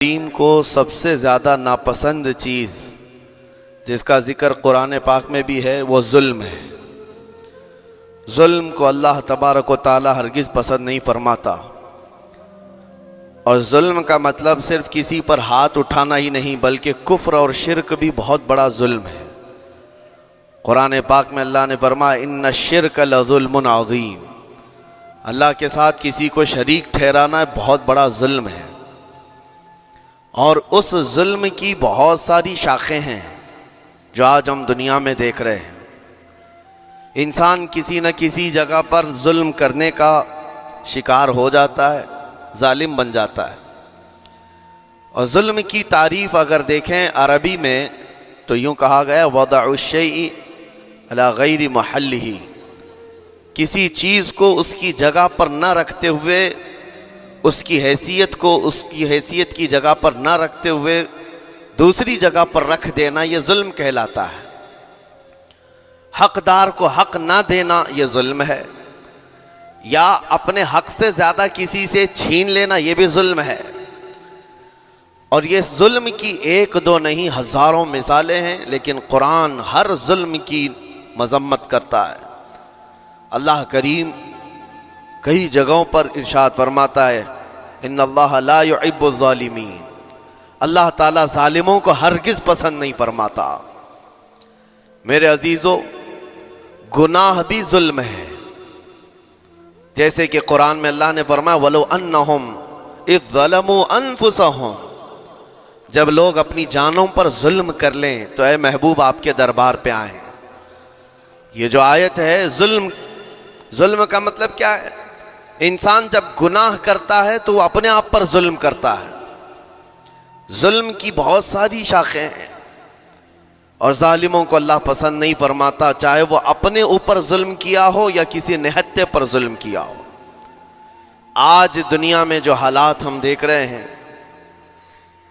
دین کو سب سے زیادہ ناپسند چیز جس کا ذکر قرآن پاک میں بھی ہے وہ ظلم ہے۔ ظلم کو اللہ تبارک و تعالی ہرگز پسند نہیں فرماتا، اور ظلم کا مطلب صرف کسی پر ہاتھ اٹھانا ہی نہیں بلکہ کفر اور شرک بھی بہت بڑا ظلم ہے۔ قرآن پاک میں اللہ نے فرمایا ان الشرک لظلم عظیم، اللہ کے ساتھ کسی کو شریک ٹھہرانا بہت بڑا ظلم ہے، اور اس ظلم کی بہت ساری شاخیں ہیں جو آج ہم دنیا میں دیکھ رہے ہیں۔ انسان کسی نہ کسی جگہ پر ظلم کرنے کا شکار ہو جاتا ہے، ظالم بن جاتا ہے۔ اور ظلم کی تعریف اگر دیکھیں عربی میں تو یوں کہا گیا وضع الشیء علی غیر محلہ، کسی چیز کو اس کی جگہ پر نہ رکھتے ہوئے، اس کی حیثیت کو اس کی حیثیت کی جگہ پر نہ رکھتے ہوئے دوسری جگہ پر رکھ دینا، یہ ظلم کہلاتا ہے۔ حقدار کو حق نہ دینا یہ ظلم ہے، یا اپنے حق سے زیادہ کسی سے چھین لینا یہ بھی ظلم ہے۔ اور یہ ظلم کی ایک دو نہیں ہزاروں مثالیں ہیں، لیکن قرآن ہر ظلم کی مذمت کرتا ہے۔ اللہ کریم کئی جگہوں پر ارشاد فرماتا ہے ان اللہ لا يحب الظالمین، اللہ تعالیٰ ظالموں کو ہرگز پسند نہیں فرماتا۔ میرے عزیزو، گناہ بھی ظلم ہے، جیسے کہ قرآن میں اللہ نے فرمایا وَلَوْ أَنَّهُمْ إِذْ ظَلَمُوا أَنفُسَهُمْ، جب لوگ اپنی جانوں پر ظلم کر لیں تو اے محبوب آپ کے دربار پہ آئیں۔ یہ جو آیت ہے، ظلم کا مطلب کیا ہے؟ انسان جب گناہ کرتا ہے تو وہ اپنے آپ پر ظلم کرتا ہے۔ ظلم کی بہت ساری شاخیں ہیں، اور ظالموں کو اللہ پسند نہیں فرماتا، چاہے وہ اپنے اوپر ظلم کیا ہو یا کسی نہتے پر ظلم کیا ہو۔ آج دنیا میں جو حالات ہم دیکھ رہے ہیں،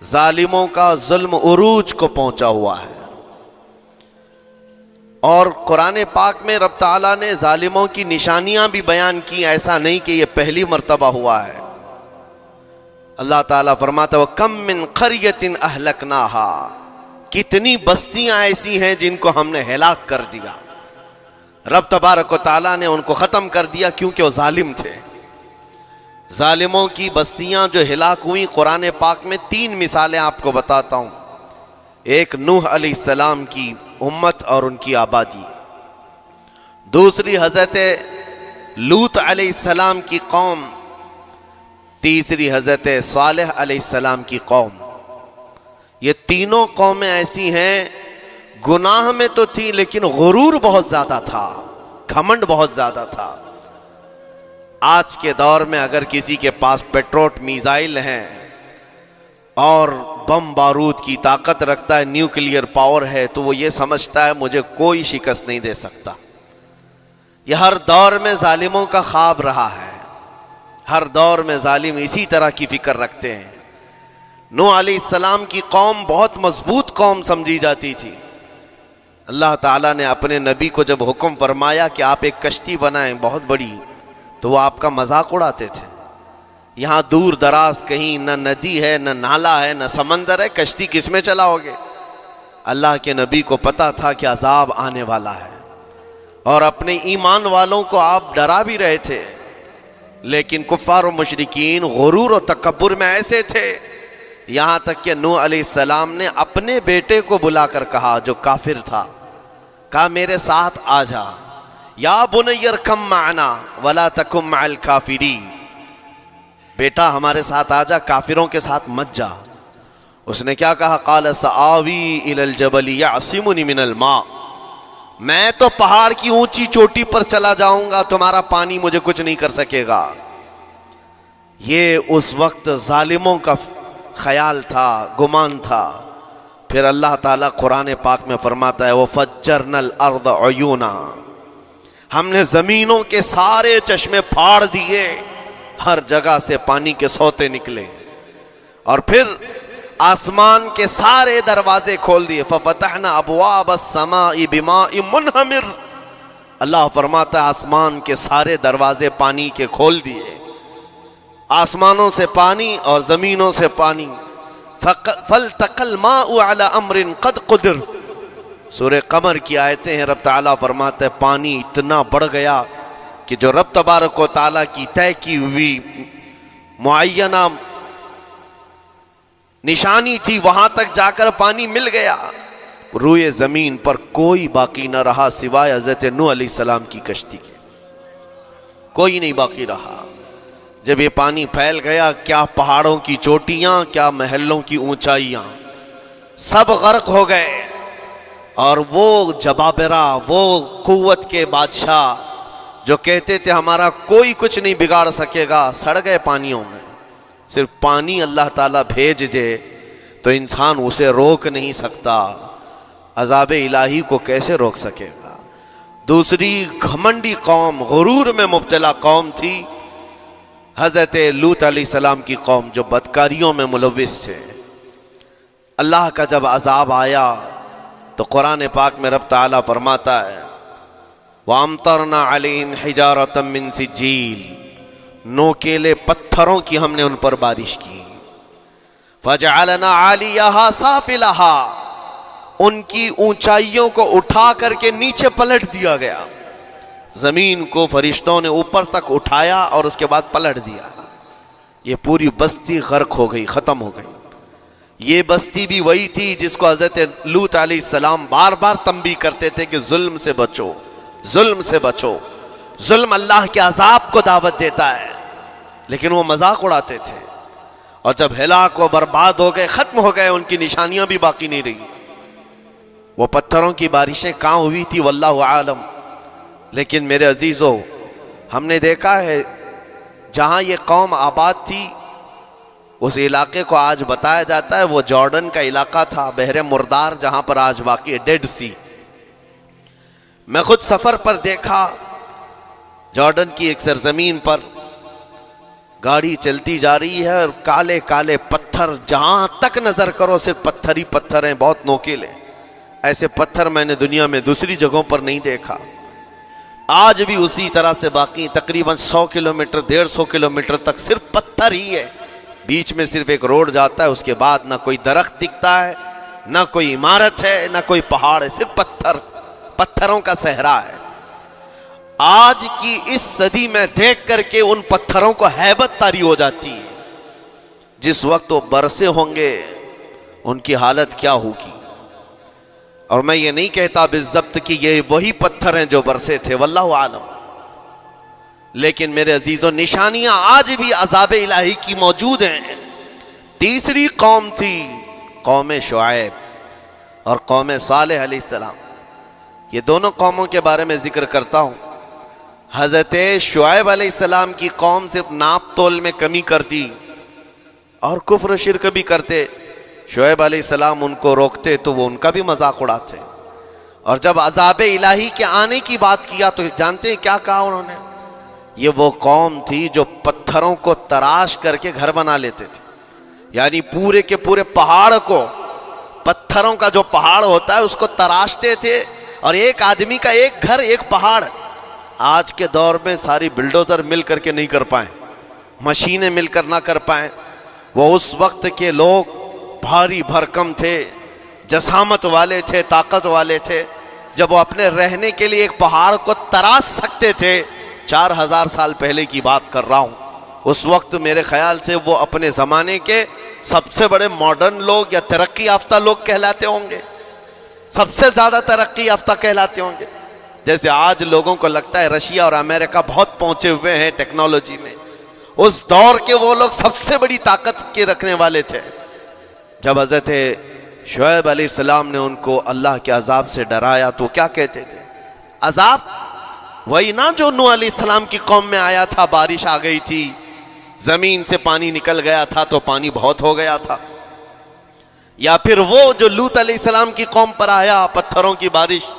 ظالموں کا ظلم عروج کو پہنچا ہوا ہے، اور قرآن پاک میں رب تعالیٰ نے ظالموں کی نشانیاں بھی بیان کی، ایسا نہیں کہ یہ پہلی مرتبہ ہوا ہے۔ اللہ تعالیٰ فرماتا ہے وَكَم مِّن قَرْيَةٍ أَهْلَكْنَاهَا، کتنی بستیاں ایسی ہیں جن کو ہم نے ہلاک کر دیا۔ رب تبارک و تعالیٰ نے ان کو ختم کر دیا کیونکہ وہ ظالم تھے۔ ظالموں کی بستیاں جو ہلاک ہوئیں، قرآن پاک میں 3 مثالیں آپ کو بتاتا ہوں۔ ایک نوح علیہ السلام کی امت اور ان کی آبادی، دوسری حضرت لوط علیہ السلام کی قوم، تیسری حضرت صالح علیہ السلام کی قوم۔ یہ تینوں قومیں ایسی ہیں، گناہ میں تو تھی لیکن غرور بہت زیادہ تھا، گھمنڈ بہت زیادہ تھا۔ آج کے دور میں اگر کسی کے پاس پیٹروٹ میزائل ہیں اور بم بارود کی طاقت رکھتا ہے، نیوکلیئر پاور ہے، تو وہ یہ سمجھتا ہے مجھے کوئی شکست نہیں دے سکتا۔ یہ ہر دور میں ظالموں کا خواب رہا ہے، ہر دور میں ظالم اسی طرح کی فکر رکھتے ہیں۔ نوح علیہ السلام کی قوم بہت مضبوط قوم سمجھی جاتی تھی۔ اللہ تعالیٰ نے اپنے نبی کو جب حکم فرمایا کہ آپ ایک کشتی بنائیں بہت بڑی، تو وہ آپ کا مذاق اڑاتے تھے۔ یہاں دور دراز کہیں نہ ندی ہے، نہ نالا ہے، نہ سمندر ہے، کشتی کس میں چلاؤ گے؟ اللہ کے نبی کو پتا تھا کہ عذاب آنے والا ہے، اور اپنے ایمان والوں کو آپ ڈرا بھی رہے تھے، لیکن کفار و مشرکین غرور و تکبر میں ایسے تھے، یہاں تک کہ نوح علیہ السلام نے اپنے بیٹے کو بلا کر کہا، جو کافر تھا، کہا میرے ساتھ آ جا، یا بنی ارکم معنا ولا تکن مع الکافرین، بیٹا ہمارے ساتھ آ جا، کافروں کے ساتھ مت جا۔ اس نے کیا کہا؟ قال سآوی الی الجبل یعصمنی من الماء، میں تو پہاڑ کی اونچی چوٹی پر چلا جاؤں گا، تمہارا پانی مجھے کچھ نہیں کر سکے گا۔ یہ اس وقت ظالموں کا خیال تھا، گمان تھا۔ پھر اللہ تعالیٰ قرآن پاک میں فرماتا ہے وَفَجَّرْنَا الْأَرْضَ عُيُونًا، ہم نے زمینوں کے سارے چشمے پھاڑ دیے، ہر جگہ سے پانی کے سوتے نکلے، اور پھر آسمان کے سارے دروازے کھول دیے۔ فَفَتَحْنَا أَبْوَابَ السَّمَاءِ بِمَاءٍ مُنْهَمِرٍ، اللہ فرماتا ہے آسمان کے سارے دروازے پانی کے کھول دیے، آسمانوں سے پانی اور زمینوں سے پانی، فَالْتَقَى الْمَاءُ عَلَى أَمْرٍ قَدْ قُدِرَ. سورہ قمر کی آیتیں ہیں. رب تعالیٰ فرماتے ہیں پانی اتنا بڑھ گیا کہ جو رب تبارک و تعالیٰ کی طے کی ہوئی معینہ نشانی تھی وہاں تک جا کر پانی مل گیا. روئے زمین پر کوئی باقی نہ رہا سوائے حضرت نوح علیہ السلام کی کشتی کے. کوئی نہیں باقی رہا. جب یہ پانی پھیل گیا کیا پہاڑوں کی چوٹیاں کیا محلوں کی اونچائیاں سب غرق ہو گئے. اور وہ جبابرہ وہ قوت کے بادشاہ جو کہتے تھے ہمارا کوئی کچھ نہیں بگاڑ سکے گا سڑ گئے پانیوں میں. صرف پانی اللہ تعالیٰ بھیج دے تو انسان اسے روک نہیں سکتا. عذاب الہی کو کیسے روک سکے گا. دوسری گھمنڈی قوم غرور میں مبتلا قوم تھی حضرت لوط علیہ السلام کی قوم جو بدکاریوں میں ملوث تھے. اللہ کا جب عذاب آیا تو قرآن پاک میں رب تعالیٰ فرماتا ہے وَأَمْطَرْنَا عَلَيْهِمْ حِجَارَةً مِّن سِجِّيلٍ. نوکیلے پتھروں کی ہم نے ان پر بارش کی. فَجَعَلْنَا عَالِيَهَا سَافِلَهَا. ان کی اونچائیوں کو اٹھا کر کے نیچے پلٹ دیا گیا. زمین کو فرشتوں نے اوپر تک اٹھایا اور اس کے بعد پلٹ دیا. یہ پوری بستی غرق ہو گئی ختم ہو گئی. یہ بستی بھی وہی تھی جس کو حضرت لوط علیہ السلام بار بار تنبیہ کرتے تھے کہ ظلم سے بچو ظلم سے بچو. ظلم اللہ کے عذاب کو دعوت دیتا ہے. لیکن وہ مذاق اڑاتے تھے. اور جب ہلاک و برباد ہو گئے ختم ہو گئے ان کی نشانیاں بھی باقی نہیں رہی. وہ پتھروں کی بارشیں کہاں ہوئی تھی واللہ عالم. لیکن میرے عزیزو ہم نے دیکھا ہے جہاں یہ قوم آباد تھی اس علاقے کو آج بتایا جاتا ہے وہ جارڈن کا علاقہ تھا بحر مردار جہاں پر آج باقی ہے ڈیڈ سی. میں خود سفر پر دیکھا جارڈن کی ایک سرزمین پر گاڑی چلتی جا رہی ہے اور کالے کالے پتھر جہاں تک نظر کرو صرف پتھر ہی پتھر ہیں بہت نوکیلے. ایسے پتھر میں نے دنیا میں دوسری جگہوں پر نہیں دیکھا. آج بھی اسی طرح سے باقی تقریباً 100 کلومیٹر 150 کلومیٹر تک صرف پتھر ہی ہے. بیچ میں صرف ایک روڈ جاتا ہے اس کے بعد نہ کوئی درخت دکھتا ہے نہ کوئی عمارت ہے نہ کوئی پہاڑ ہے صرف پتھروں کا صحرا ہے. آج کی اس صدی میں دیکھ کر کے ان پتھروں کو ہیبت طاری ہو جاتی ہے. جس وقت وہ برسے ہوں گے ان کی حالت کیا ہوگی. اور میں یہ نہیں کہتا بالضبط کہ یہ وہی پتھر ہیں جو برسے تھے واللہ عالم. لیکن میرے عزیزوں نشانیاں آج بھی عذاب الہی کی موجود ہیں. تیسری قوم تھی قوم شعیب اور قوم صالح علیہ السلام. یہ دونوں قوموں کے بارے میں ذکر کرتا ہوں. حضرت شعیب علیہ السلام کی قوم صرف ناپ تول میں کمی کرتی اور کفر و شرک بھی کرتے. شعیب علیہ السلام ان کو روکتے تو وہ ان کا بھی مذاق اڑاتے. اور جب عذاب الہی کے آنے کی بات کیا تو جانتے ہیں کیا کہا انہوں نے. یہ وہ قوم تھی جو پتھروں کو تراش کر کے گھر بنا لیتے تھے. یعنی پورے کے پورے پہاڑ کو پتھروں کا جو پہاڑ ہوتا ہے اس کو تراشتے تھے. اور ایک آدمی کا ایک گھر ایک پہاڑ. آج کے دور میں ساری بلڈوزر مل کر کے نہیں کر پائیں مشینیں مل کر نہ کر پائیں. وہ اس وقت کے لوگ بھاری بھرکم تھے جسامت والے تھے طاقت والے تھے. جب وہ اپنے رہنے کے لیے ایک پہاڑ کو تراش سکتے تھے 4000 سال پہلے کی بات کر رہا ہوں. اس وقت میرے خیال سے وہ اپنے زمانے کے سب سے بڑے ماڈرن لوگ یا ترقی یافتہ لوگ کہلاتے ہوں گے. سب سے زیادہ ترقی یافتہ کہلاتے ہوں گے. جیسے آج لوگوں کو لگتا ہے رشیا اور امریکہ بہت پہنچے ہوئے ہیں ٹیکنالوجی میں. اس دور کے وہ لوگ سب سے بڑی طاقت کے رکھنے والے تھے. جب حضرت شعیب علیہ السلام نے ان کو اللہ کے عذاب سے ڈرایا تو کیا کہتے تھے. عذاب وہی نا جو نوح علیہ السلام کی قوم میں آیا تھا. بارش آ گئی تھی زمین سے پانی نکل گیا تھا تو پانی بہت ہو گیا تھا. یا پھر وہ جو لوط علیہ السلام کی قوم پر آیا پتھروں کی بارش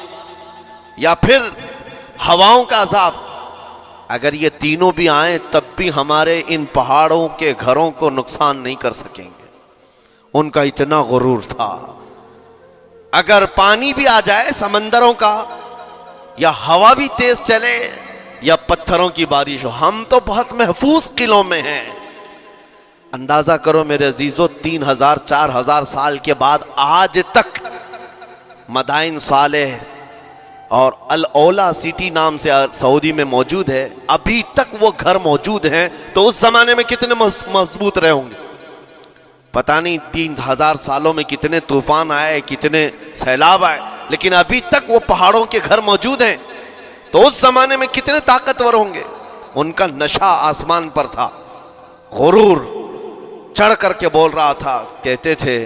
یا پھر ہواؤں کا عذاب. اگر یہ تینوں بھی آئیں تب بھی ہمارے ان پہاڑوں کے گھروں کو نقصان نہیں کر سکیں گے. ان کا اتنا غرور تھا. اگر پانی بھی آ جائے سمندروں کا یا ہوا بھی تیز چلے یا پتھروں کی بارش ہو ہم تو بہت محفوظ قلعوں میں ہیں. اندازہ کرو میرے عزیزو، 3000-4000 سال کے بعد آج تک مدائن صالح اور الاولا سٹی نام سے سعودی میں موجود ہے، ابھی تک وہ گھر موجود ہیں، تو اس زمانے میں کتنے مضبوط رہے ہوں گے؟ پتہ نہیں 3000 سالوں میں کتنے طوفان آئے، کتنے سیلاب آئے، لیکن ابھی تک وہ پہاڑوں کے گھر موجود ہیں، تو اس زمانے میں کتنے طاقتور ہوں گے۔ ان کا نشہ آسمان پر تھا، غرور چڑھ کر کے بول رہا تھا، کہتے تھے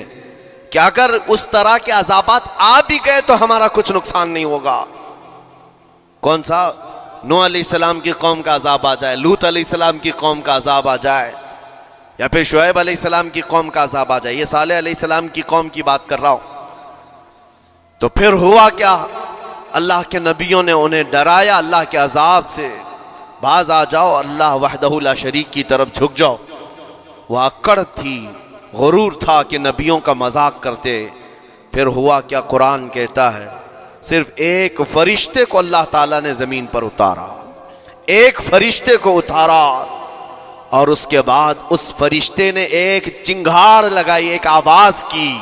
کہ اگر اس طرح کے عذابات آ بھی گئے تو ہمارا کچھ نقصان نہیں ہوگا۔ کون سا؟ نوح علیہ السلام کی قوم کا عذاب آ جائے، لوط علیہ السلام کی قوم کا عذاب آ جائے، یا پھر شعیب علیہ السلام کی قوم کا عذاب آ جائے، یہ صالح علیہ السلام کی قوم کی بات کر رہا ہوں۔ تو پھر ہوا کیا؟ اللہ کے نبیوں نے انہیں ڈرایا اللہ کے عذاب سے، باز آ جاؤ، اللہ وحدہ لا شریک کی طرف جھک جاؤ۔ وہ اکڑ تھی، غرور تھا کہ نبیوں کا مذاق کرتے۔ پھر ہوا کیا؟ قرآن کہتا ہے صرف ایک فرشتے کو اللہ تعالیٰ نے زمین پر اتارا، ایک فرشتے کو اتارا، اور اس کے بعد اس فرشتے نے ایک چنگھاڑ لگائی، ایک آواز کی،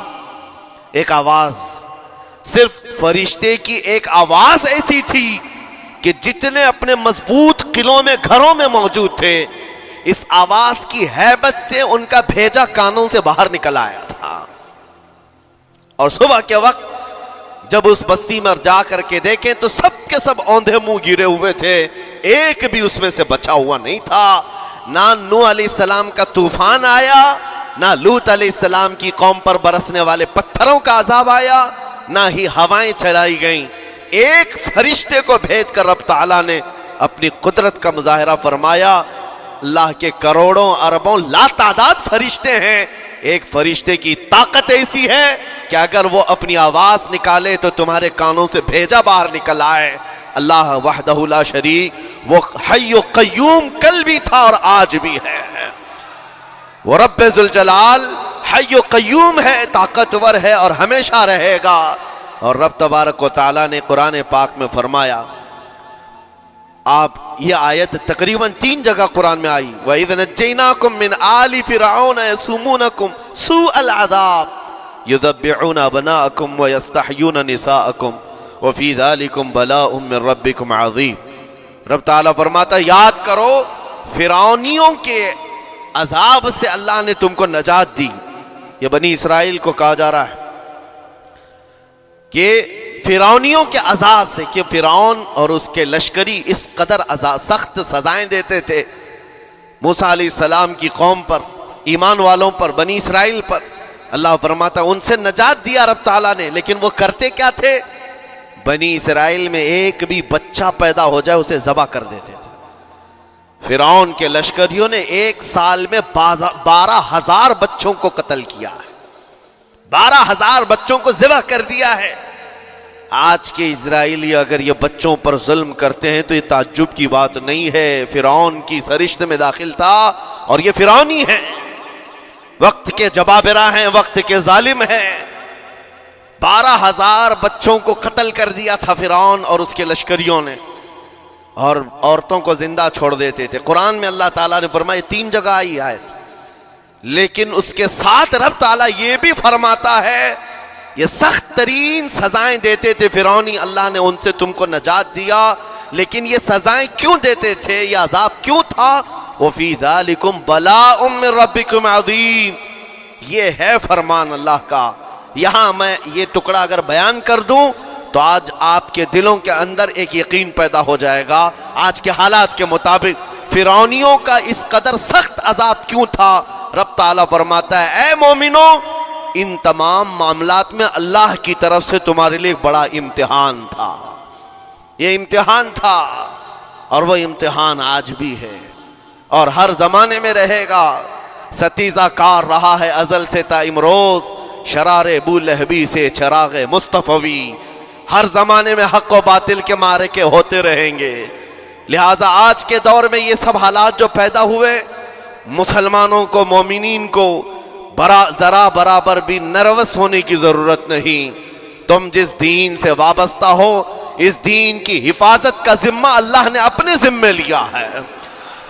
ایک آواز، صرف فرشتے کی ایک آواز ایسی تھی کہ جتنے اپنے مضبوط قلعوں میں گھروں میں موجود تھے، اس آواز کی ہیبت سے ان کا بھیجا کانوں سے باہر نکل آیا تھا۔ اور صبح کے وقت جب اس بستی میں جا کر کے دیکھیں تو سب کے سب اوندھے منہ گرے ہوئے تھے، ایک بھی اس میں سے بچا ہوا نہیں تھا۔ نہ نوح علیہ السلام کا طوفان آیا، نہ لوط علیہ السلام کی قوم پر برسنے والے پتھروں کا عذاب آیا، نہ ہی ہوائیں چلائی گئیں۔ ایک فرشتے کو بھیج کر رب تعالیٰ نے اپنی قدرت کا مظاہرہ فرمایا۔ اللہ کے کروڑوں اربوں لا تعداد فرشتے ہیں، ایک فرشتے کی طاقت ایسی ہے کہ اگر وہ اپنی آواز نکالے تو تمہارے کانوں سے بھیجا باہر نکل آئے۔ اللہ وحدہ لا شریک، وہ حی و قیوم کل بھی تھا اور آج بھی ہے، وہ رب ذوالجلال حی و قیوم ہے، طاقتور ہے اور ہمیشہ رہے گا۔ اور رب تبارک و تعالیٰ نے قرآن پاک میں فرمایا، آپ یہ آیت تقریباً 3 جگہ قرآن میں آئی، وَإِذْ نَجَّيْنَاكُمْ مِنْ آلِ فِرْعَوْنَ يَسُومُونَكُمْ سُوءَ الْعَذَابِ يُذَبِّحُونَ أَبْنَاءَكُمْ وَيَسْتَحْيُونَ نِسَاءَكُمْ وَفِي ذَلِكُمْ بَلَاءٌ مِّن رَبِّكُمْ عَظِيمٌ۔ رب تعالیٰ فرماتا ہے یاد کرو فرعونیوں کے عذاب سے اللہ نے تم کو نجات دی۔ یہ بنی اسرائیل کو کہا جا رہا ہے کہ فرعونیوں کے عذاب سے، کہ فرعون اور اس کے لشکری اس قدر سخت سزائیں دیتے تھے موسیٰ علیہ السلام کی قوم پر، ایمان والوں پر، بنی اسرائیل پر۔ اللہ فرماتا ان سے نجات دیا رب تعالیٰ نے، لیکن وہ کرتے کیا تھے؟ بنی اسرائیل میں ایک بھی بچہ پیدا ہو جائے اسے ذبح کر دیتے تھے۔ فرعون کے لشکریوں نے ایک سال میں 12,000 بچوں کو قتل کیا ہے، 12,000 بچوں کو ذبح کر دیا ہے۔ آج کے اسرائیلی اگر یہ بچوں پر ظلم کرتے ہیں تو یہ تعجب کی بات نہیں ہے، فرعون کی سرشت میں داخل تھا اور یہ فرعونی ہیں، وقت کے جبابرہ ہیں، وقت کے ظالم ہیں۔ 12,000 بچوں کو قتل کر دیا تھا فرعون اور اس کے لشکریوں نے، اور عورتوں کو زندہ چھوڑ دیتے تھے۔ قرآن میں اللہ تعالیٰ نے فرمایا 3 جگہ آئی آیت، لیکن اس کے ساتھ رب تعالیٰ یہ بھی فرماتا ہے یہ سخت ترین سزائیں دیتے تھے فرعونی، اللہ نے ان سے تم کو نجات دیا، لیکن یہ سزائیں کیوں دیتے تھے، یہ عذاب کیوں تھا؟ وَفِي ذَلِكُمْ بَلَاءٌ مِّن رَبِّكُمْ عَظِيمٌ، یہ ہے فرمان اللہ کا۔ یہاں میں یہ ٹکڑا اگر بیان کر دوں تو آج آپ کے دلوں کے اندر ایک یقین پیدا ہو جائے گا آج کے حالات کے مطابق فرعونیوں کا اس قدر سخت عذاب کیوں تھا۔ رب تعالیٰ فرماتا ہے اے مومنو، ان تمام معاملات میں اللہ کی طرف سے تمہارے لیے بڑا امتحان تھا، یہ امتحان تھا اور وہ امتحان آج بھی ہے اور ہر زمانے میں رہے گا۔ ستیزہ کار رہا ہے ازل سے تا امروز، شرار ابو لہبی سے چراغ مصطفی، ہر زمانے میں حق و باطل کے معرکے ہوتے رہیں گے۔ لہٰذا آج کے دور میں یہ سب حالات جو پیدا ہوئے، مسلمانوں کو، مومنین کو ذرا برابر بھی نروس ہونے کی ضرورت نہیں۔ تم جس دین سے وابستہ ہو، اس دین کی حفاظت کا ذمہ اللہ نے اپنے ذمے لیا ہے۔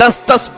10-10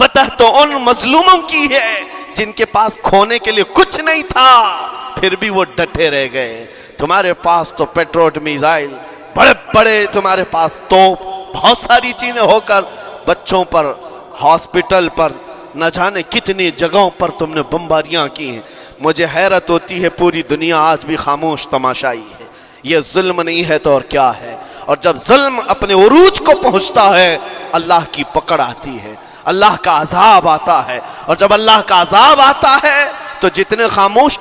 فتح تو ان مظلوموں کی ہے جن کے پاس کھونے کے لیے کچھ نہیں تھا، پھر بھی وہ ڈٹے رہ گئے۔ تمہارے پاس تو پیٹروٹ میزائل، بڑے بڑے تمہارے پاس توپ، بہت ساری چیزیں ہو کر بچوں پر، ہاسپٹل پر، نہ جانے کتنی جگہوں پر تم نے بمباریاں کی ہیں۔ مجھے حیرت ہوتی ہے پوری دنیا آج بھی خاموش تماشائی ہے۔ یہ ظلم نہیں ہے تو اور کیا ہے؟ اور جب ظلم اپنے عروج کو پہنچتا ہے اللہ کی پکڑ آتی ہے، اللہ کا عذاب آتا ہے، اور جب اللہ کا عذاب آتا ہے تو جتنے خاموش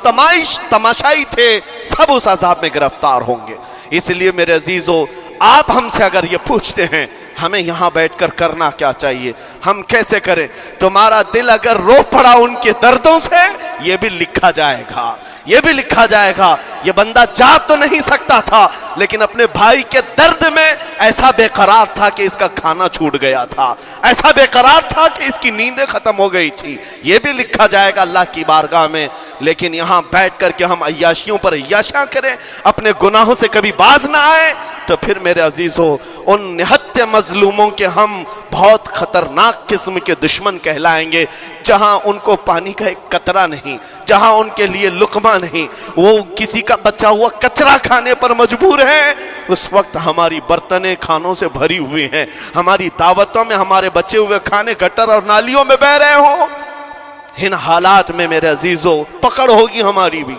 تماشائی تھے سب اس عذاب میں گرفتار ہوں گے۔ اس لیے میرے عزیزو، آپ ہم سے اگر یہ پوچھتے ہیں ہمیں یہاں بیٹھ کر کرنا کیا چاہیے، ہم کیسے کریں، تمہارا دل اگر رو پڑا ان کے دردوں سے، یہ بھی لکھا جائے گا، یہ بھی لکھا جائے گا۔ یہ بندہ جا تو نہیں سکتا تھا لیکن اپنے بھائی کے درد میں ایسا بے قرار تھا کہ اس کا کھانا چھوٹ گیا تھا، ایسا بے قرار تھا کہ اس کی نیندیں ختم ہو گئی تھی، یہ بھی لکھا جائے گا اللہ کی بارگاہ میں۔ لیکن یہاں بیٹھ کر کے ہم عیاشیوں پر عیاشیاں کریں، اپنے گناہوں سے کبھی باز نہ آئے، تو پھر میرے عزیزو ان نہت مظلوموں کے ہم بہت خطرناک قسم کے دشمن کہلائیں گے، جہاں ان کو پانی کا ایک قطرہ نہیں، جہاں ان کے لیے لقمہ نہیں، وہ کسی کا بچا ہوا کچرا کھانے پر مجبور ہے۔ اس وقت ہماری برتنیں کھانوں سے بھری ہوئی ہیں، ہماری دعوتوں میں ہمارے بچے ہوئے کھانے گٹر اور نالیوں میں بہ رہے ہوں۔ ان حالات میں میرے عزیزو پکڑ ہوگی، ہماری بھی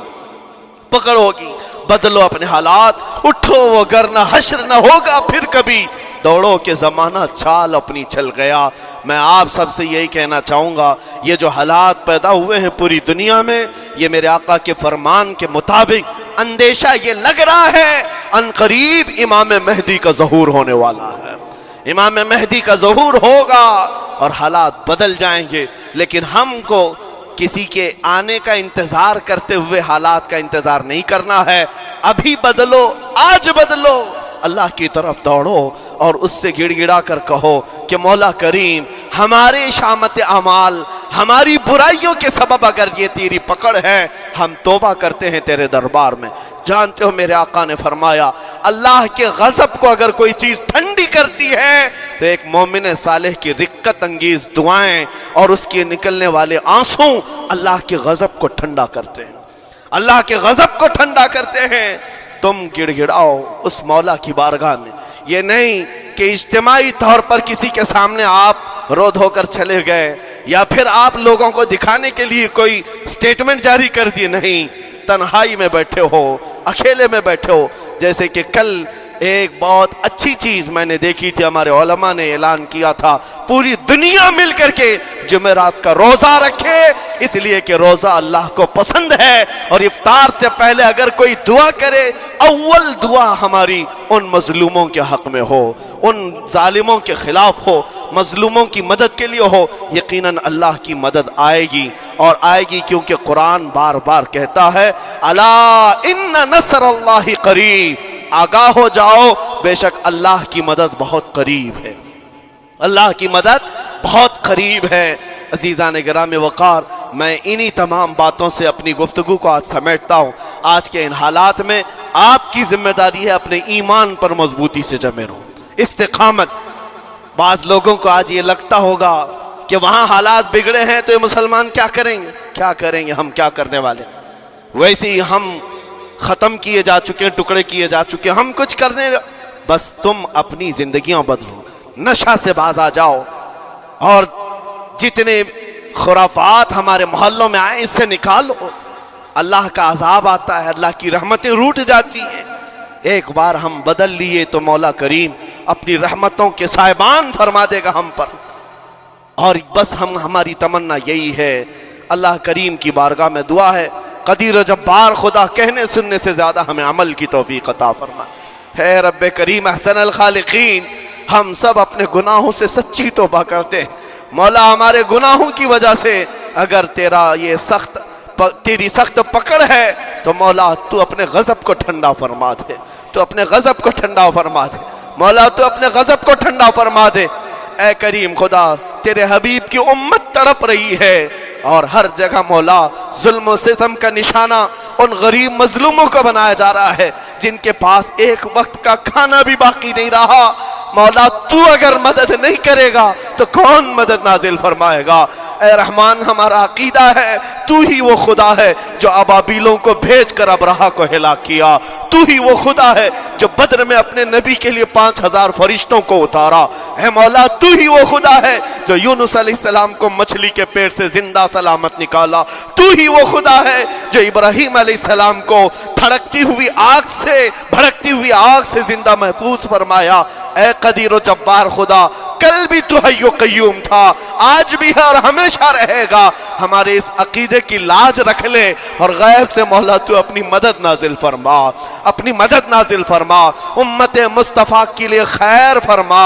پکڑ ہوگی۔ بدلو اپنے حالات، اٹھو وگرنہ حشر نہ ہوگا پھر کبھی، دوڑو کہ زمانہ چال اپنی چل گیا۔ میں آپ سب سے یہی کہنا چاہوں گا، یہ جو حالات پیدا ہوئے ہیں پوری دنیا میں، یہ میرے آقا کے فرمان کے مطابق اندیشہ یہ لگ رہا ہے ان قریب امام مہدی کا ظہور ہونے والا ہے، امام مہدی کا ظہور ہوگا اور حالات بدل جائیں گے۔ لیکن ہم کو کسی کے آنے کا انتظار کرتے ہوئے حالات کا انتظار نہیں کرنا ہے، ابھی بدلو، آج بدلو، اللہ کی طرف دوڑو اور اس سے گڑ گڑا کر کہو کہ مولا کریم، ہمارے شامت اعمال، ہماری برائیوں کے سبب اگر یہ تیری پکڑ ہے، ہم توبہ کرتے ہیں تیرے دربار میں۔ جانتے ہو میرے آقا نے فرمایا، اللہ کے غضب کو اگر کوئی چیز ٹھنڈی کرتی ہے تو ایک مومن صالح کی رقت انگیز دعائیں اور اس کے نکلنے والے آنسوں اللہ کے غضب کو ٹھنڈا کرتے ہیں، اللہ کے غضب کو ٹھنڈا کرتے ہیں۔ تم گڑ گڑاؤ اس مولا کی بارگاہ میں، یہ نہیں کہ اجتماعی طور پر کسی کے سامنے آپ رو دھو کر چلے گئے یا پھر آپ لوگوں کو دکھانے کے لیے کوئی سٹیٹمنٹ جاری کر دی، نہیں، تنہائی میں بیٹھے ہو، اکیلے میں بیٹھے ہو۔ جیسے کہ کل ایک بہت اچھی چیز میں نے دیکھی تھی، ہمارے علماء نے اعلان کیا تھا پوری دنیا مل کر کے جمعرات کا روزہ رکھے، اس لیے کہ روزہ اللہ کو پسند ہے، اور افطار سے پہلے اگر کوئی دعا کرے، اول دعا ہماری ان مظلوموں کے حق میں ہو، ان ظالموں کے خلاف ہو، مظلوموں کی مدد کے لیے ہو، یقیناً اللہ کی مدد آئے گی، اور آئے گی کیونکہ قرآن بار بار کہتا ہے الا ان نصر اللہ قریب، آگاہ ہو جاؤ، بے شک اللہ کی مدد بہت قریب ہے، اللہ کی مدد بہت قریب ہے۔ عزیزان گرامی وقار، میں انہی تمام باتوں سے اپنی گفتگو کو آج سمیٹتا ہوں۔ آج کے ان حالات میں آپ کی ذمہ داری ہے اپنے ایمان پر مضبوطی سے جمے رہو، استقامت۔ بعض لوگوں کو آج یہ لگتا ہوگا کہ وہاں حالات بگڑے ہیں تو یہ مسلمان کیا کریں گے، کیا کریں گے، ہم کیا کرنے والے، ویسے ہی ہم ختم کیے جا چکے ہیں، ٹکڑے کیے جا چکے ہیں، ہم کچھ کرنے، بس تم اپنی زندگیاں بدلو، نشہ سے باز آ جاؤ، اور جتنے خرافات ہمارے محلوں میں آئے اس سے نکالو۔ اللہ کا عذاب آتا ہے، اللہ کی رحمتیں روٹ جاتی ہیں، ایک بار ہم بدل لیے تو مولا کریم اپنی رحمتوں کے سائبان فرما دے گا ہم پر۔ اور بس ہماری تمنا یہی ہے، اللہ کریم کی بارگاہ میں دعا ہے، قدیر و جبار خدا کہنے سننے سے زیادہ ہمیں عمل کی توفیق عطا فرما۔ ہے رب کریم احسن الخالقین، ہم سب اپنے گناہوں سے سچی توبہ کرتے ہیں، مولا ہمارے گناہوں کی وجہ سے اگر تیری سخت پکڑ ہے تو مولا تو اپنے غضب کو ٹھنڈا فرما دے، تو اپنے غضب کو ٹھنڈا فرما دے، مولا تو اپنے غضب کو ٹھنڈا فرما دے۔ اے کریم خدا، تیرے حبیب کی امت تڑپ رہی ہے، اور ہر جگہ مولا ظلم و ستم کا نشانہ ان غریب مظلوموں کو بنایا جا رہا ہے جن کے پاس ایک وقت کا کھانا بھی باقی نہیں رہا۔ مولا تو اگر مدد نہیں کرے گا تو کون مدد نازل فرمائے گا؟ اے رحمان ہمارا عقیدہ ہے تو ہی وہ خدا ہے جو ابابیلوں کو بھیج کر ابرہہ کو ہلاک کیا، تو ہی وہ خدا ہے جو بدر میں اپنے نبی کے لیے 5000 فرشتوں کو اتارا، اے مولا تو ہی وہ خدا ہے جو یونس علیہ السلام کو مچھلی کے پیٹ سے زندہ سلامت نکالا، تو ہی وہ خدا ہے جو ابراہیم علیہ السلام کو بھڑکتی ہوئی آگ سے زندہ محفوظ فرمایا۔ اے قدیر و جبار خدا، کل بھی تو حی و قیوم تھا، آج بھی ہے اور ہمیشہ رہے گا۔ ہمارے اس عقیدے کی لاج رکھ لے اور غیب سے مولا تو اپنی مدد نازل فرما، اپنی مدد نازل فرما، امت مصطفیٰ کے لیے خیر فرما۔